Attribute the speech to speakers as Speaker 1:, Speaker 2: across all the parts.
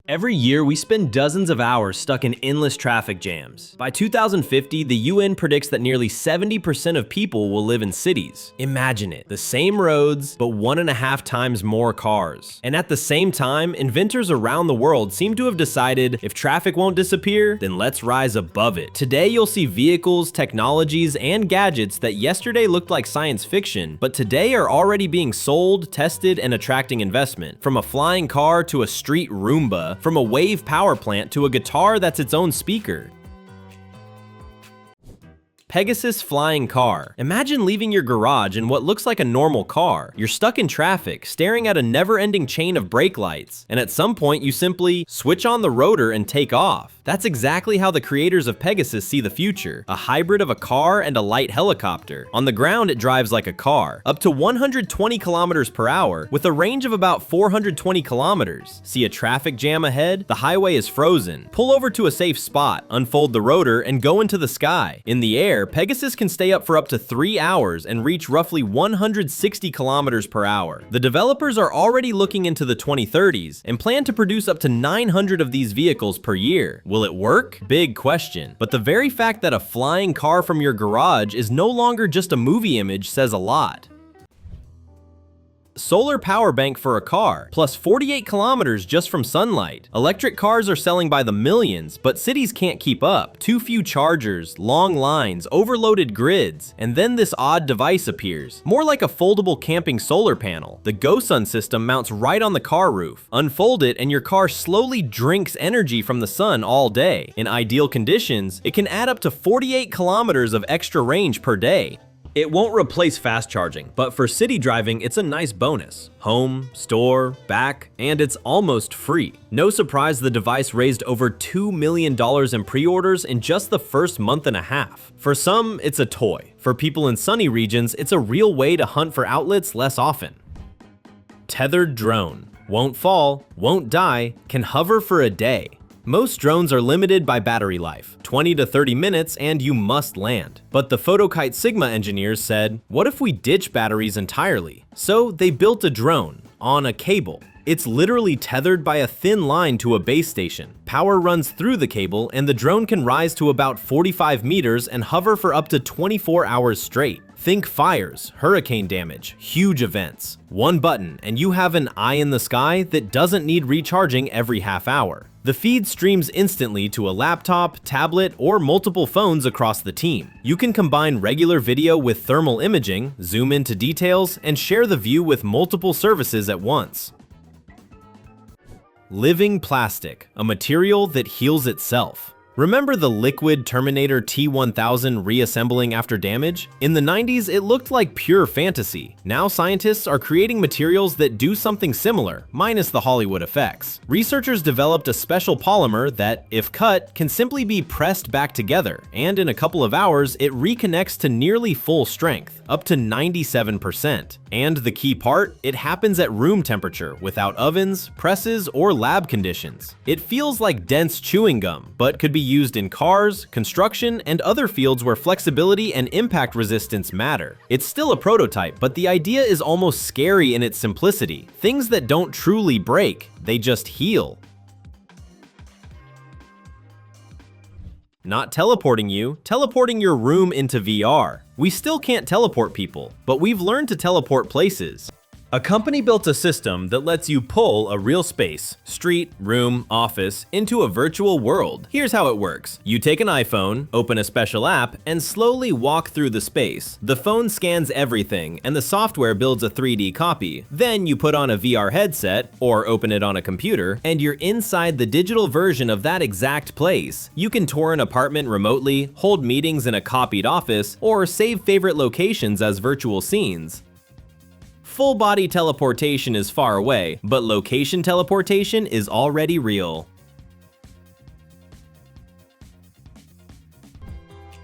Speaker 1: Every year, we spend dozens of hours stuck in endless traffic jams. By 2050, the UN predicts that nearly 70% of people will live in cities. Imagine it, the same roads, but 1.5 times more cars. And at the same time, inventors around the world seem to have decided if traffic won't disappear, then let's rise above it. Today, you'll see vehicles, technologies, and gadgets that yesterday looked like science fiction, but today are already being sold, tested, and attracting investment. From a flying car to a street Roomba, from a wave power plant to a guitar that's its own speaker. Pegasus flying car. Imagine leaving your garage in what looks like a normal car. You're stuck in traffic, staring at a never-ending chain of brake lights, and at some point you simply switch on the rotor and take off. That's exactly how the creators of Pegasus see the future, a hybrid of a car and a light helicopter. On the ground, it drives like a car, up to 120 kilometers per hour, with a range of about 420 kilometers. See a traffic jam ahead? The highway is frozen. Pull over to a safe spot, unfold the rotor, and go into the sky. In the air, Pegasus can stay up for up to 3 hours and reach roughly 160 kilometers per hour. The developers are already looking into the 2030s and plan to produce up to 900 of these vehicles per year. Will it work? Big question. But the very fact that a flying car from your garage is no longer just a movie image says a lot. Solar power bank for a car, plus 48 kilometers just from sunlight. Electric cars are selling by the millions, but cities can't keep up. Too few chargers, long lines, overloaded grids, and then this odd device appears. More like a foldable camping solar panel. The GoSun system mounts right on the car roof. Unfold it and your car slowly drinks energy from the sun all day. In ideal conditions, it can add up to 48 kilometers of extra range per day. It won't replace fast charging, but for city driving, it's a nice bonus. Home, store, back, and it's almost free. No surprise the device raised over $2 million in pre-orders in just the first month and a half. For some, it's a toy. For people in sunny regions, it's a real way to hunt for outlets less often. Tethered drone. Won't fall, won't die, can hover for a day. Most drones are limited by battery life, 20 to 30 minutes, and you must land. But the Photokite Sigma engineers said, what if we ditch batteries entirely? So they built a drone on a cable. It's literally tethered by a thin line to a base station. Power runs through the cable, and the drone can rise to about 45 meters and hover for up to 24 hours straight. Think fires, hurricane damage, huge events. One button, and you have an eye in the sky that doesn't need recharging every half hour. The feed streams instantly to a laptop, tablet, or multiple phones across the team. You can combine regular video with thermal imaging, zoom into details, and share the view with multiple services at once. Living plastic, a material that heals itself. Remember the liquid Terminator T-1000 reassembling after damage? In the 90s, it looked like pure fantasy. Now scientists are creating materials that do something similar, minus the Hollywood effects. Researchers developed a special polymer that, if cut, can simply be pressed back together, and in a couple of hours, it reconnects to nearly full strength, up to 97%. And the key part, it happens at room temperature, without ovens, presses, or lab conditions. It feels like dense chewing gum, but could be used in cars, construction, and other fields where flexibility and impact resistance matter. It's still a prototype, but the idea is almost scary in its simplicity. Things that don't truly break, they just heal. Not teleporting you, teleporting your room into VR. We still can't teleport people, but we've learned to teleport places. A company built a system that lets you pull a real space, street, room, office, into a virtual world. Here's how it works. You take an iPhone, open a special app, and slowly walk through the space. The phone scans everything, and the software builds a 3D copy. Then you put on a VR headset, or open it on a computer, and you're inside the digital version of that exact place. You can tour an apartment remotely, hold meetings in a copied office, or save favorite locations as virtual scenes. Full body teleportation is far away, but location teleportation is already real.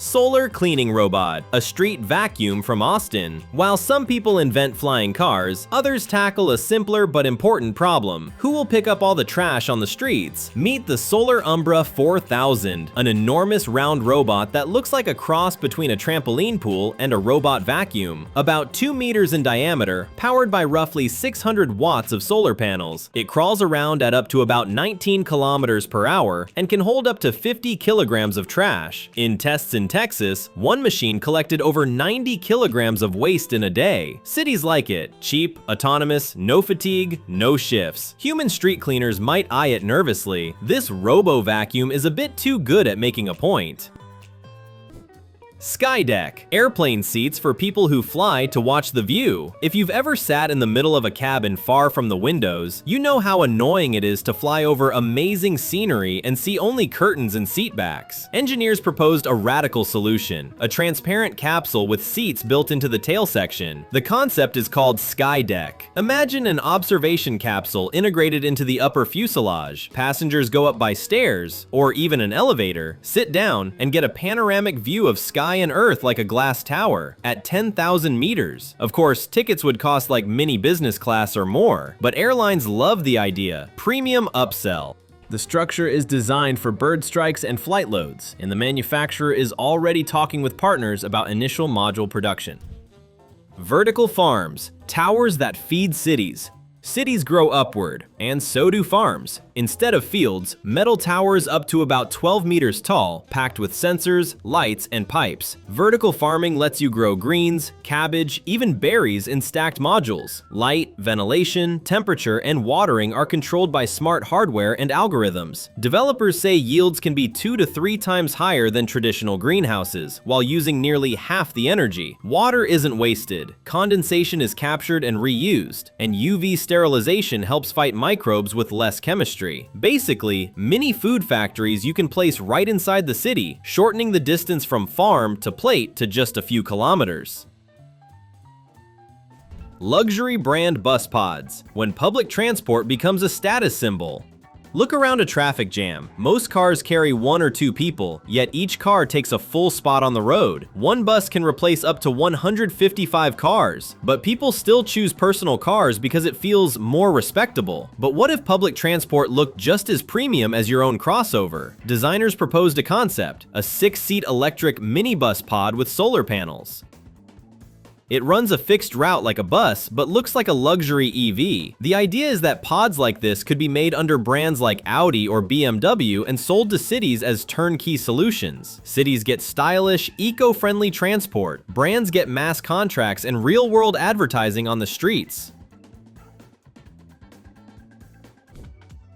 Speaker 1: Solar cleaning robot, a street vacuum from Austin. While some people invent flying cars, others tackle a simpler but important problem. Who will pick up all the trash on the streets? Meet the Solar Umbra 4000, an enormous round robot that looks like a cross between a trampoline pool and a robot vacuum. About 2 meters in diameter, powered by roughly 600 watts of solar panels. It crawls around at up to about 19 kilometers per hour and can hold up to 50 kilograms of trash. In tests in Texas, one machine collected over 90 kilograms of waste in a day. Cities like it: cheap, autonomous, no fatigue, no shifts. Human street cleaners might eye it nervously. This robo-vacuum is a bit too good at making a point. Skydeck, airplane seats for people who fly to watch the view. If you've ever sat in the middle of a cabin far from the windows, you know how annoying it is to fly over amazing scenery and see only curtains and seat backs. Engineers proposed a radical solution, a transparent capsule with seats built into the tail section. The concept is called Skydeck. Imagine an observation capsule integrated into the upper fuselage. Passengers go up by stairs, or even an elevator, sit down, and get a panoramic view of sky and earth like a glass tower at 10,000 meters. Of course, tickets would cost like mini business class or more, but airlines love the idea. Premium upsell. The structure is designed for bird strikes and flight loads, and the manufacturer is already talking with partners about initial module production. Vertical farms, towers that feed cities. Cities grow upward, and so do farms. Instead of fields, metal towers up to about 12 meters tall, packed with sensors, lights, and pipes. Vertical farming lets you grow greens, cabbage, even berries in stacked modules. Light, ventilation, temperature, and watering are controlled by smart hardware and algorithms. Developers say yields can be 2 to 3 times higher than traditional greenhouses, while using nearly half the energy. Water isn't wasted, condensation is captured and reused, and UV sterilization helps fight microbes with less chemistry. Basically, mini food factories you can place right inside the city, shortening the distance from farm to plate to just a few kilometers. Luxury brand bus pods, when public transport becomes a status symbol. Look around a traffic jam. Most cars carry 1 or 2 people, yet each car takes a full spot on the road. One bus can replace up to 155 cars, but people still choose personal cars because it feels more respectable. But what if public transport looked just as premium as your own crossover? Designers proposed a concept, a 6-seat electric minibus pod with solar panels. It runs a fixed route like a bus, but looks like a luxury EV. The idea is that pods like this could be made under brands like Audi or BMW and sold to cities as turnkey solutions. Cities get stylish, eco-friendly transport. Brands get mass contracts and real-world advertising on the streets.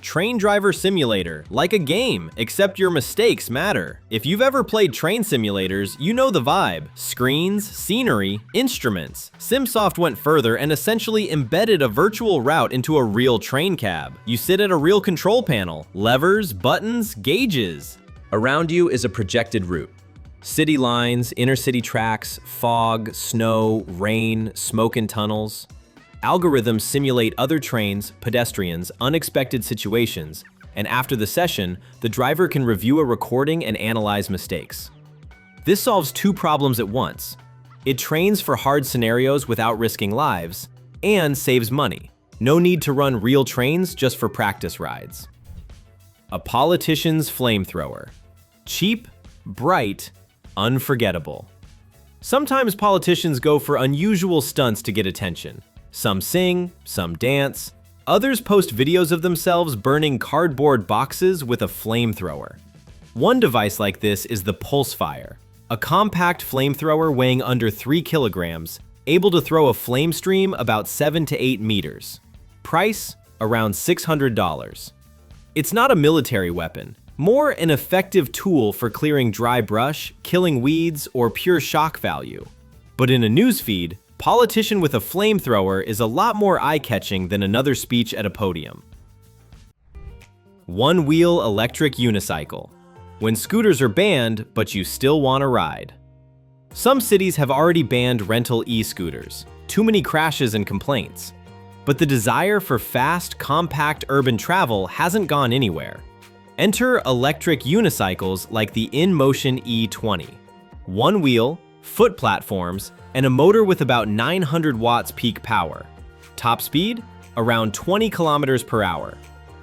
Speaker 1: Train driver simulator, like a game, except your mistakes matter. If you've ever played train simulators, you know the vibe. Screens, scenery, instruments. SimSoft went further and essentially embedded a virtual route into a real train cab. You sit at a real control panel, levers, buttons, gauges. Around you is a projected route. City lines, intercity tracks, fog, snow, rain, smoke in tunnels. Algorithms simulate other trains, pedestrians, unexpected situations, and after the session, the driver can review a recording and analyze mistakes. This solves 2 problems at once. It trains for hard scenarios without risking lives, and saves money. No need to run real trains just for practice rides. A politician's flamethrower. Cheap, bright, unforgettable. Sometimes politicians go for unusual stunts to get attention. Some sing, some dance. Others post videos of themselves burning cardboard boxes with a flamethrower. One device like this is the Pulsefire, a compact flamethrower weighing under 3 kilograms, able to throw a flame stream about 7 to 8 meters. Price, around $600. It's not a military weapon, more an effective tool for clearing dry brush, killing weeds, or pure shock value. But in a newsfeed, politician with a flamethrower is a lot more eye-catching than another speech at a podium. One-wheel electric unicycle. When scooters are banned, but you still want to ride. Some cities have already banned rental e-scooters. Too many crashes and complaints. But the desire for fast, compact urban travel hasn't gone anywhere. Enter electric unicycles like the InMotion E20. one wheel, foot platforms, and a motor with about 900 watts peak power. Top speed? Around 20 kilometers per hour.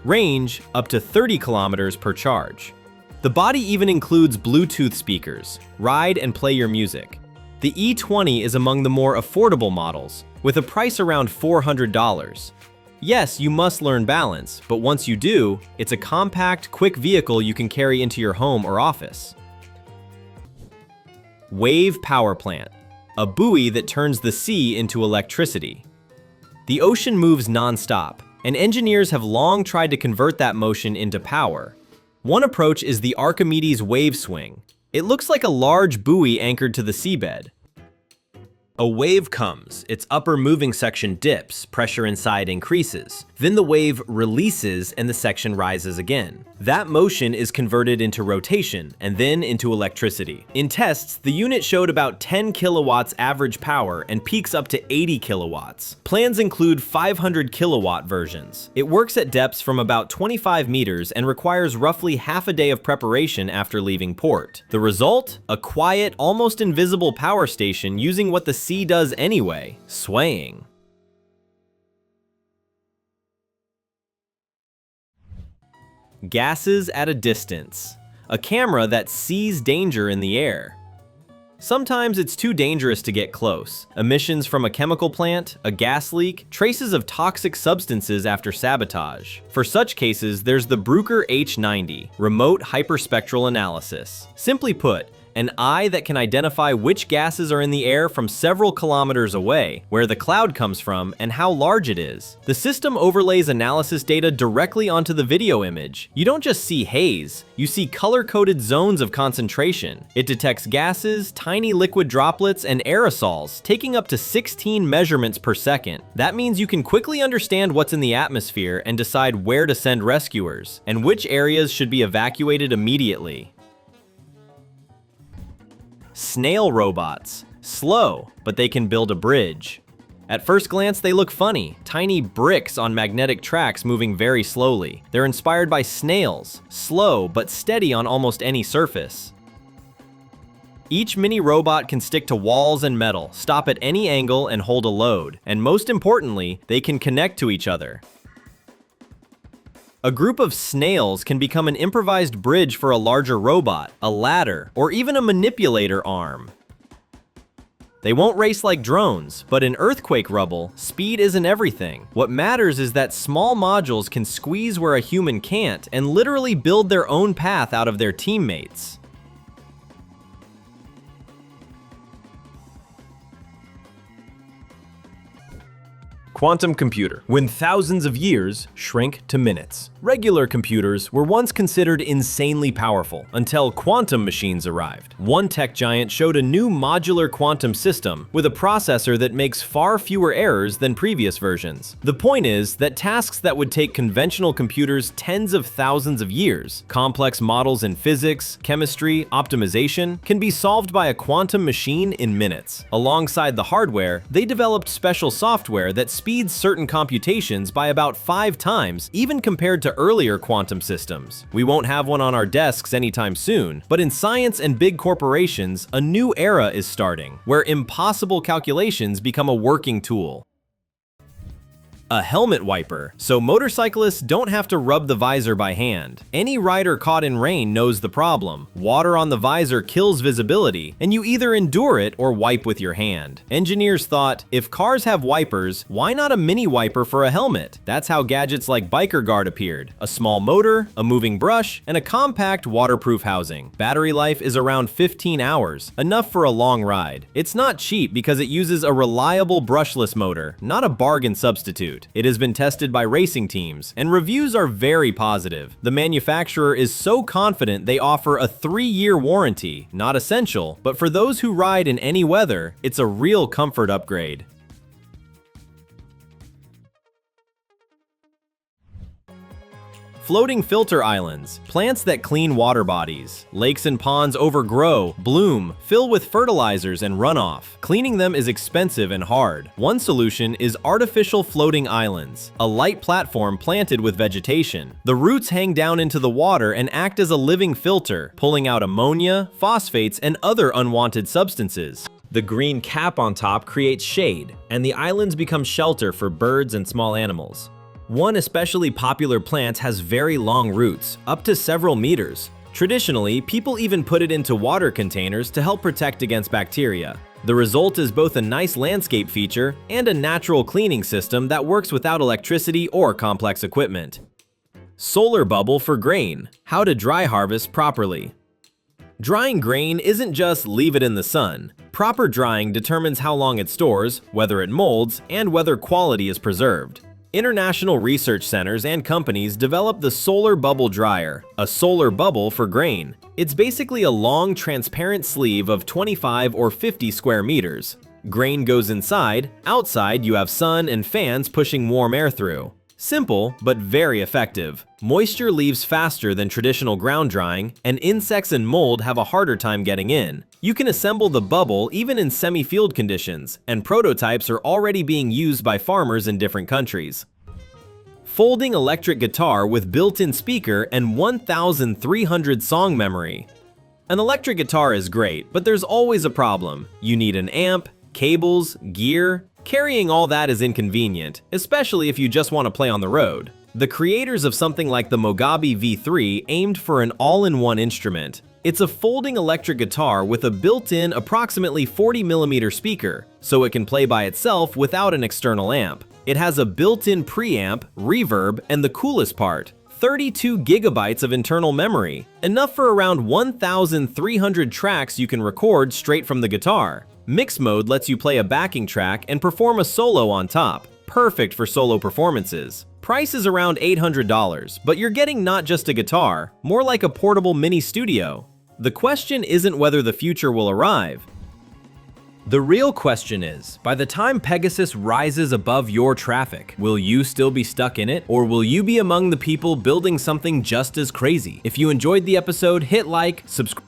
Speaker 1: Range? Up to 30 kilometers per charge. The body even includes Bluetooth speakers. Ride and play your music. The E20 is among the more affordable models, with a price around $400. Yes, you must learn balance, but once you do, it's a compact, quick vehicle you can carry into your home or office. Wave power plant, a buoy that turns the sea into electricity. The ocean moves non-stop, and engineers have long tried to convert that motion into power. One approach is the Archimedes wave swing. It looks like a large buoy anchored to the seabed. A wave comes, its upper moving section dips, pressure inside increases. Then the wave releases and the section rises again. That motion is converted into rotation and then into electricity. In tests, the unit showed about 10 kilowatts average power and peaks up to 80 kilowatts. Plans include 500 kilowatt versions. It works at depths from about 25 meters and requires roughly half a day of preparation after leaving port. The result? A quiet, almost invisible power station using what the sea does anyway, swaying. Gases at a distance. A camera that sees danger in the air. Sometimes it's too dangerous to get close. Emissions from a chemical plant, a gas leak, traces of toxic substances after sabotage. For such cases, there's the Bruker H90, Remote Hyperspectral Analysis. Simply put, an eye that can identify which gases are in the air from several kilometers away, where the cloud comes from, and how large it is. The system overlays analysis data directly onto the video image. You don't just see haze, you see color-coded zones of concentration. It detects gases, tiny liquid droplets, and aerosols, taking up to 16 measurements per second. That means you can quickly understand what's in the atmosphere and decide where to send rescuers, and which areas should be evacuated immediately. Snail robots. Slow, but they can build a bridge. At first glance, they look funny, tiny bricks on magnetic tracks moving very slowly. They're inspired by snails, slow but steady on almost any surface. Each mini robot can stick to walls and metal, stop at any angle, and hold a load. And most importantly, they can connect to each other. A group of snails can become an improvised bridge for a larger robot, a ladder, or even a manipulator arm. They won't race like drones, but in earthquake rubble, speed isn't everything. What matters is that small modules can squeeze where a human can't and literally build their own path out of their teammates. Quantum computer. When thousands of years shrink to minutes. Regular computers were once considered insanely powerful until quantum machines arrived. One tech giant showed a new modular quantum system with a processor that makes far fewer errors than previous versions. The point is that tasks that would take conventional computers tens of thousands of years, complex models in physics, chemistry, optimization, can be solved by a quantum machine in minutes. Alongside the hardware, they developed special software that speeds certain computations by about 5 times, even compared to earlier quantum systems. We won't have one on our desks anytime soon, but in science and big corporations, a new era is starting, where impossible calculations become a working tool. A helmet wiper, so motorcyclists don't have to rub the visor by hand. Any rider caught in rain knows the problem. Water on the visor kills visibility, and you either endure it or wipe with your hand. Engineers thought, if cars have wipers, why not a mini wiper for a helmet? That's how gadgets like Biker Guard appeared. A small motor, a moving brush, and a compact waterproof housing. Battery life is around 15 hours, enough for a long ride. It's not cheap because it uses a reliable brushless motor, not a bargain substitute. It has been tested by racing teams, and reviews are very positive. The manufacturer is so confident they offer a 3-year warranty. Not essential, but for those who ride in any weather, it's a real comfort upgrade. Floating filter islands, plants that clean water bodies. Lakes and ponds overgrow, bloom, fill with fertilizers and runoff. Cleaning them is expensive and hard. One solution is artificial floating islands, a light platform planted with vegetation. The roots hang down into the water and act as a living filter, pulling out ammonia, phosphates, and other unwanted substances. The green cap on top creates shade, and the islands become shelter for birds and small animals. One especially popular plant has very long roots, up to several meters. Traditionally, people even put it into water containers to help protect against bacteria. The result is both a nice landscape feature and a natural cleaning system that works without electricity or complex equipment. Solar bubble for grain. How to dry harvest properly. Drying grain isn't just leave it in the sun. Proper drying determines how long it stores, whether it molds, and whether quality is preserved. International research centers and companies develop the solar bubble dryer, a solar bubble for grain. It's basically a long, transparent sleeve of 25 or 50 square meters. Grain goes inside, outside you have sun and fans pushing warm air through. Simple, but very effective. Moisture leaves faster than traditional ground drying, and insects and mold have a harder time getting in. You can assemble the bubble even in semi-field conditions, and prototypes are already being used by farmers in different countries. Folding electric guitar with built-in speaker and 1,300 song memory. An electric guitar is great, but there's always a problem. You need an amp, cables, gear. Carrying all that is inconvenient, especially if you just want to play on the road. The creators of something like the Mogabi V3 aimed for an all-in-one instrument. It's a folding electric guitar with a built-in approximately 40mm speaker, so it can play by itself without an external amp. It has a built-in preamp, reverb, and the coolest part, 32 gigabytes of internal memory, enough for around 1,300 tracks you can record straight from the guitar. Mix mode lets you play a backing track and perform a solo on top, perfect for solo performances. Price is around $800, but you're getting not just a guitar, more like a portable mini studio. The question isn't whether the future will arrive. The real question is, by the time Pegasus rises above your traffic, will you still be stuck in it, or will you be among the people building something just as crazy? If you enjoyed the episode, hit like, subscribe.